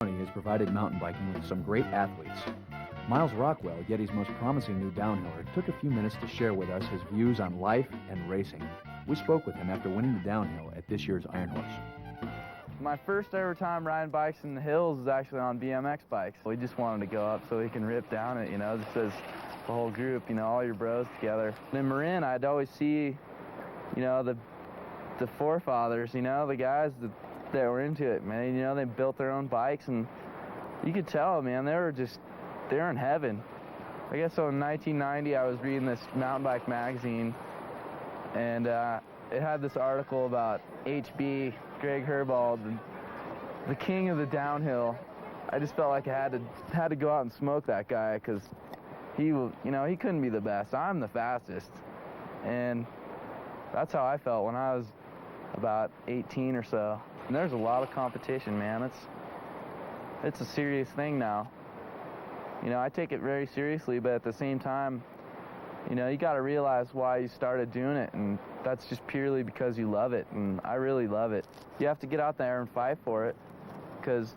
has provided mountain biking with some great athletes. Myles Rockwell, Yeti's most promising new downhiller, took a few minutes to share with us his views on life and racing. We spoke with him after winning the downhill at this year's Iron Horse. My first ever time riding bikes in the hills is actually on BMX bikes. We just wanted to go up so we can rip down it, just as the whole group, all your bros together. In Marin, I'd always see, the forefathers, the guys that were into it, man. They built their own bikes, and you could tell, man, they were in heaven. I guess so in 1990, I was reading this mountain bike magazine, and it had this article about HB, Greg Herbald, the king of the downhill. I just felt like I had to go out and smoke that guy, because he couldn't be the best. I'm the fastest. And that's how I felt when I was about 18 or so. And there's a lot of competition, man. It's a serious thing now. I take it very seriously, but at the same time, you got to realize why you started doing it, and that's just purely because you love it, and I really love it. You have to get out there and fight for it, because,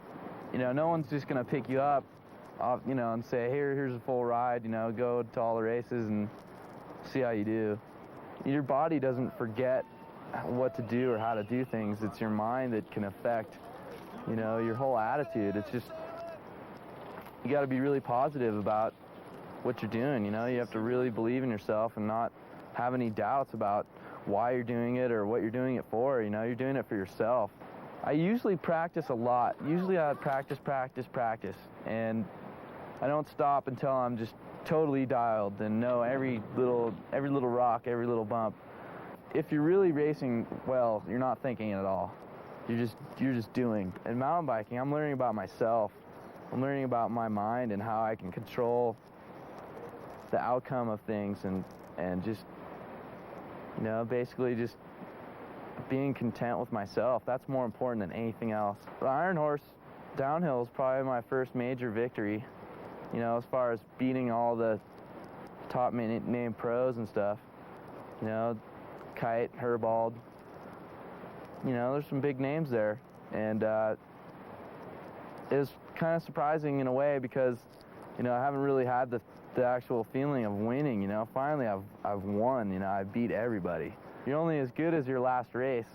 no one's just going to pick you up, and say, here's a full ride, go to all the races and see how you do. Your body doesn't forget what to do or how to do things. It's your mind that can affect, your whole attitude. It's just, you got to be really positive about what you're doing. You have to really believe in yourself and not have any doubts about why you're doing it or what you're doing it for. You're doing it for yourself. I usually practice a lot. Usually I practice, and I don't stop until I'm just totally dialed and know every little rock, every little bump. If you're really racing well, you're not thinking at all. You're just doing. In mountain biking, I'm learning about myself. I'm learning about my mind and how I can control the outcome of things, and just, basically just being content with myself. That's more important than anything else. The Iron Horse downhill is probably my first major victory, as far as beating all the top name pros and stuff. Kite, Herbald, there's some big names there, and it was kind of surprising in a way, because I haven't really had the actual feeling of winning. Finally I've won. I beat everybody. You're only as good as your last race.